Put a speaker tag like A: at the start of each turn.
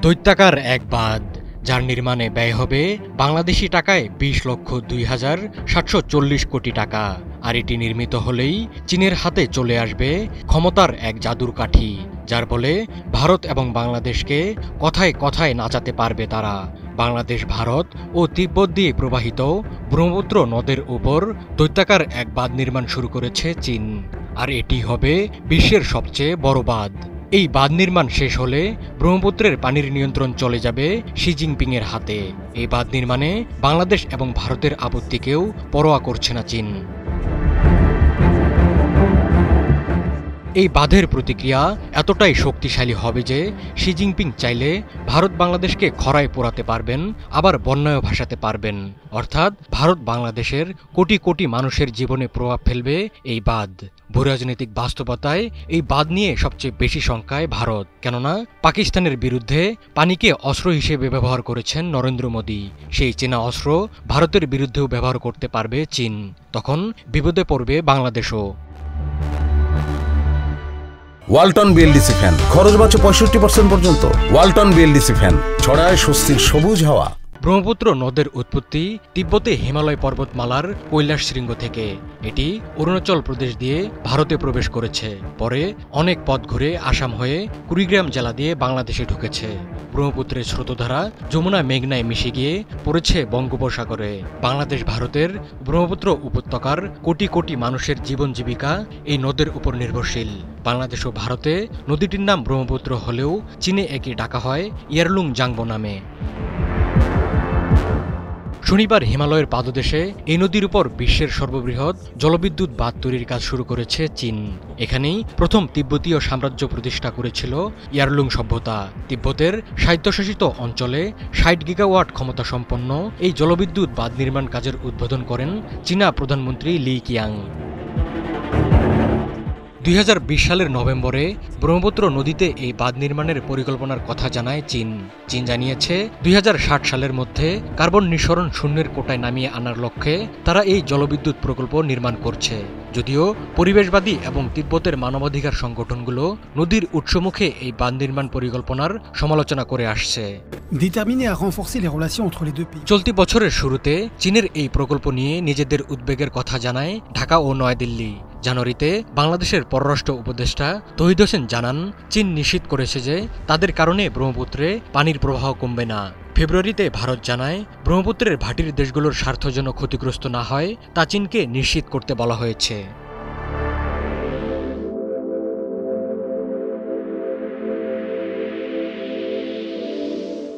A: দৈত্যাকার এক বাঁধ, যার নির্মাণে ব্যয় হবে বাংলাদেশি টাকায় 20,02,740 কোটি টাকা। আর এটি নির্মিত হলেই চীনের হাতে চলে আসবে ক্ষমতার এক জাদুর কাঠি, যার বলে ভারত এবং বাংলাদেশকে কথায় কথায় নাচাতে পারবে তারা। বাংলাদেশ, ভারত ও তিব্বত দিয়ে প্রবাহিত ব্রহ্মপুত্র নদের উপর দৈত্যাকার এক বাঁধ নির্মাণ শুরু করেছে চীন। আর এটি হবে বিশ্বের সবচেয়ে বড় বাঁধ। এই বাঁধ নির্মাণ শেষ হলে ব্রহ্মপুত্রের পানির নিয়ন্ত্রণ চলে যাবে শি জিনপিংয়ের হাতে। এই বাঁধ নির্মাণে বাংলাদেশ এবং ভারতের আপত্তিকেও পরোয়া করছে না চীন। এই বাঁধের প্রতিক্রিয়া এতটাই শক্তিশালী হবে যে শি জিনপিং চাইলে ভারত বাংলাদেশকে খরায় পোড়াতে পারবেন, আবার বন্যায়ও ভাসাতে পারবেন। অর্থাৎ ভারত বাংলাদেশের কোটি কোটি মানুষের জীবনে প্রভাব ফেলবে এই বাঁধ। ভূরাজনৈতিক বাস্তবতায় এই বাঁধ নিয়ে সবচেয়ে বেশি শঙ্কায় ভারত, কেননা পাকিস্তানের বিরুদ্ধে পানিকে অস্ত্র হিসেবে ব্যবহার করেছেন নরেন্দ্র মোদী। সেই চেনা অস্ত্র ভারতের বিরুদ্ধেও ব্যবহার করতে পারবে চীন। তখন বিপদে পড়বে বাংলাদেশও।
B: ওয়ালটন বিএলডিসি ফ্যান, খরচ বাঁচে 65% পর্যন্ত। ওয়ালটন বিএলডিসি ফ্যান ছড়ায় স্বস্তির সবুজ হাওয়া।
A: ব্রহ্মপুত্র নদের উৎপত্তি তিব্বতে হিমালয় পর্বতমালার কৈলাস শৃঙ্গ থেকে। এটি অরুণাচল প্রদেশ দিয়ে ভারতে প্রবেশ করেছে, পরে অনেক পথ ঘুরে আসাম হয়ে কুড়িগ্রাম জেলা দিয়ে বাংলাদেশে ঢুকেছে। ব্রহ্মপুত্রের স্রোতধারা যমুনা মেঘনায় মিশে গিয়ে পড়েছে বঙ্গোপসাগরে। বাংলাদেশ ভারতের ব্রহ্মপুত্র উপত্যকার কোটি কোটি মানুষের জীবন জীবিকা এই নদের উপর নির্ভরশীল। বাংলাদেশ ও ভারতে নদীটির নাম ব্রহ্মপুত্র হলেও চীনে একে ডাকা হয় ইয়ারলুং জাংবো নামে। শনিবার হিমালয়ের পাদদেশে এই নদীর উপর বিশ্বের সর্ববৃহৎ জলবিদ্যুৎ বাঁধ তৈরির কাজ শুরু করেছে চীন। এখানেই প্রথম তিব্বতীয় সাম্রাজ্য প্রতিষ্ঠা করেছিল ইয়ারলুং সভ্যতা। তিব্বতের স্বায়ত্তশাসিত অঞ্চলে 60 গিগাওয়াট ক্ষমতা সম্পন্ন এই জলবিদ্যুৎ বাঁধ নির্মাণ কাজের উদ্বোধন করেন চীনা প্রধানমন্ত্রী লি কিয়াং। 2020 সালের নভেম্বরে ব্রহ্মপুত্র নদীতে এই বাঁধ নির্মাণের পরিকল্পনার কথা জানায় চীন। চীন জানিয়েছে 2060 সালের মধ্যে কার্বন নিঃসরণ শূন্যের কোটায় নামিয়ে আনার লক্ষ্যে তারা এই জলবিদ্যুৎ প্রকল্প নির্মাণ করছে। যদিও পরিবেশবাদী এবং তিব্বতের মানবাধিকার সংগঠনগুলো নদীর উৎসমুখে এই বাঁধ নির্মাণ পরিকল্পনার সমালোচনা করে আসছে। চলতি বছরের শুরুতে চীনের এই প্রকল্প নিয়ে নিজেদের উদ্বেগের কথা জানায় ঢাকা ও নয়াদিল্লি। জানুয়ারিতে বাংলাদেশের পররাষ্ট্র উপদেষ্টা তৌহিদ হোসেন জানান, চীন নিশ্চিত করেছে যে তাদের কারণে ব্রহ্মপুত্রে পানির প্রবাহ কমবে না। ফেব্রুয়ারিতে ভারত জানায় ব্রহ্মপুত্রের ভাটির দেশগুলোর স্বার্থ যেন ক্ষতিগ্রস্ত না হয় তা চীনকে নিশ্চিত করতে বলা হয়েছে।